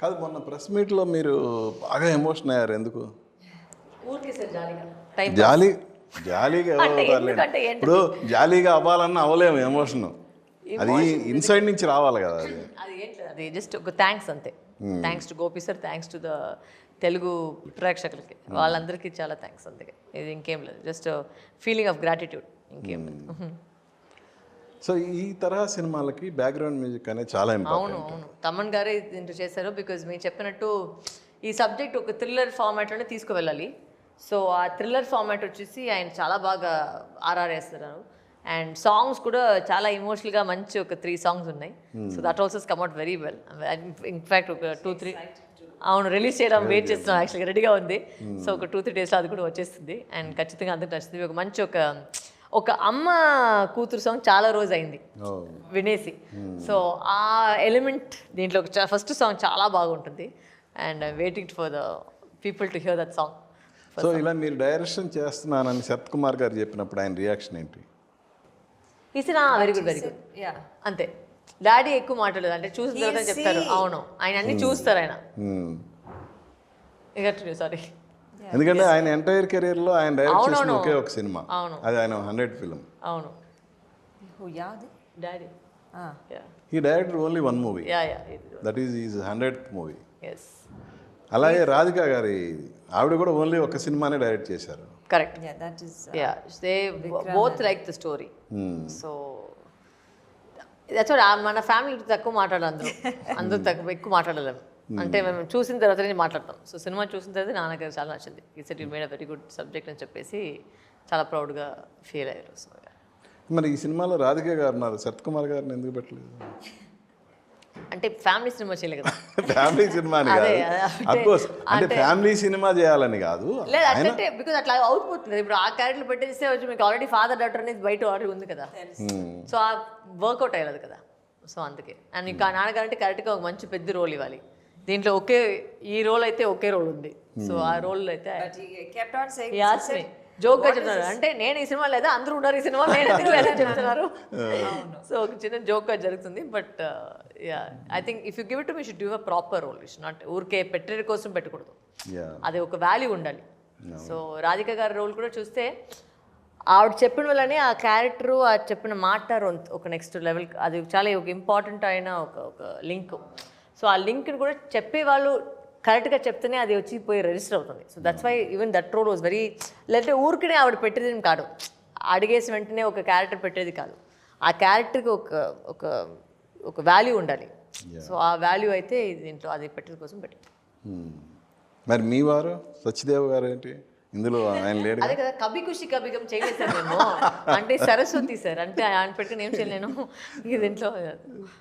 కాదు, మొన్న ప్రెస్ మీట్లో మీరు బాగా ఎమోషన్ అయ్యారు, ఎందుకు? ఊరికే సార్ జాలీగా జాలీగా ఎవరు అంటే అవుతారులేండి. ఎందుకంటే ఏంటి? ఇప్పుడు జాలీగా అవ్వాలన్నా అవ్వలేము, ఎమోషన్ అది ఇన్సైడ్ నుంచి రావాలి కదా. అది ఏంటి, అది జస్ట్ ఒక థ్యాంక్స్ అంతే. Thanks to Gopi sir, thanks to the Telugu ప్రేక్షకులకి, వాళ్ళందరికీ చాలా థ్యాంక్స్ అంతే. ఇది ఇంకేం లేదు, జస్ట్ ఫీలింగ్ ఆఫ్ గ్రాటిట్యూడ్, ఇంకేం లేదు. సో ఈ తరహా సినిమాలకి బ్యాక్గ్రౌండ్ మ్యూజిక్ అనేది చాలా ఇంపార్టెంట్. అవును, తమన్ గారే దీంట్లో చేశారు. బికాజ్ మీరు చెప్పినట్టు ఈ సబ్జెక్ట్ ఒక థ్రిల్లర్ ఫార్మాట్లోనే తీసుకువెళ్ళాలి. సో ఆ థ్రిల్లర్ ఫార్మాట్ వచ్చేసి ఆయన చాలా బాగా ఆర్ఆర్వేస్తున్నారు. అండ్ సాంగ్స్ కూడా చాలా ఇమోషనల్గా మంచి ఒక 3 songs ఉన్నాయి. So that also come out very well. In fact ఒక 2-3 అవును రిలీజ్ చేయడం వెయిట్ చేస్తున్నాం, యాక్చువల్గా రెడీగా ఉంది. సో ఒక 2-3 daysలో అది కూడా వచ్చేస్తుంది. అండ్ ఖచ్చితంగా అందరికి నచ్చుతుంది. ఒక మంచి ఒక అమ్మ కూతురు సాంగ్ చాలా రోజు అయింది వినేసి. సో ఆ ఎలిమెంట్ దీంట్లో ఫస్ట్ సాంగ్ చాలా బాగుంటుంది. And waiting for the people to hear that song. So ఇలా మీరు డైరెక్షన్ చేస్తున్నానని శరత్ కుమార్ గారు చెప్పినప్పుడు ఆయన రియాక్షన్ ఏంటి? ఈసినా వెరీ గుడ్ అంతే. డాడీ ఎక్కువ మాట్లాడలేదు, అంటే చూసిన తర్వాత చెప్తారు. అవును, ఆయన అన్ని చూస్తారు ఆయన. సారీ, ఎందుకంటే ఆయన ఎంటైర్ కెరీర్ లో ఆయన డైరెక్ట్ చేసిన ఒకే ఒక సినిమా, అది ఆయన 100th ఫిల్మ్. అవును, daddy he directed only 1 movie, that is his 100th movie. Yes, అలాగే రాధిక గారి ఆవిడ కూడా ఓన్లీ ఒక సినిమానే డైరెక్ట్ చేశారు. Correct. They both like the story. So that's what. మన ఫ్యామిలీ తక్కువ మాట్లాడాలి, అందరూ ఎక్కువ మాట్లాడలేము. అంటే మేము చూసిన తర్వాత నుంచి మాట్లాడతాం. సో సినిమా చూసిన తర్వాత నాన్నగారు చాలా నచ్చింది. ఈ set you made a very good subject అని చెప్పేసి చాలా ప్రౌడ్గా ఫీల్ అయ్యారు. సో మరి ఈ సినిమాలో రాధిక గారు ఉన్నారు, శరత్ కుమార్ గారిని ఎందుకు పెట్టలేదు? అంటే ఫ్యామిలీ సినిమా చేయలేదు కదా. ఫ్యామిలీ సినిమా అని కాదు, అఫ్కోర్స్, అంటే ఫ్యామిలీ సినిమా చేయాలని కాదు. లేదు అంటే బికాజ్ అట్లా అవుట్పోతుంది. ఇప్పుడు ఆ క్యారెక్టర్ పెట్టేస్తే వచ్చి మీకు ఆల్రెడీ ఫాదర్ డాటర్ అనేది బయట ఆల్రెడీ ఉంది కదా. సో ఆ వర్కౌట్ అయ్యలేదు కదా. సో అందుకే. అండ్ ఇంకా నాన్నగారు అంటే కరెక్ట్గా ఒక మంచి పెద్ద రోల్ ఇవ్వాలి. దీంట్లో ఈ రోల్ అయితే ఒకే రోల్ ఉంది. సో ఆ రోల్ అయితే జోక్గా చెప్తున్నారు. అంటే నేను ఈ సినిమా లేదా, అందరూ ఉన్నారు ఈ సినిమా, నేను ఎందుకు లేదా చెప్తున్నారు. సో ఒక చిన్న జోక్గా జరుగుతుంది. But I think if you give it to me should give a proper role. It's not ఊరికే పెట్టే కోసం పెట్టకూడదు, అది ఒక వాల్యూ ఉండాలి. సో రాధిక గారి రోల్ కూడా చూస్తే ఆవిడ చెప్పిన వల్లనే ఆ క్యారెక్టరు, ఆ చెప్పిన మాట ఒక నెక్స్ట్ లెవెల్, అది చాలా ఒక ఇంపార్టెంట్ అయిన ఒక లింక్. సో ఆ లింక్ని కూడా చెప్పేవాళ్ళు కరెక్ట్గా చెప్తేనే అది వచ్చి పోయి రిజిస్టర్ అవుతుంది. So that's why even that role was very, లేదంటే ఊరికనే ఆవిడ పెట్టేది కాదు, అడిగేసి వెంటనే ఒక క్యారెక్టర్ పెట్టేది కాదు. ఆ క్యారెక్టర్కి ఒక వాల్యూ ఉండాలి. సో ఆ వాల్యూ అయితే దీంట్లో అది పెట్టేది కోసం పెట్టింది. మరి మీ వారు సత్యదేవ్ గారు ఏంటి ఇందులో? ఆయన లేడు. అదే కదా, కభీ ఖుషి కభీ గమ్ చేయలేదు సార్ మేము. అంటే సరస్వతి సార్, అంటే ఆయన పెట్టుకుని ఏం చేయలేను దీంట్లో.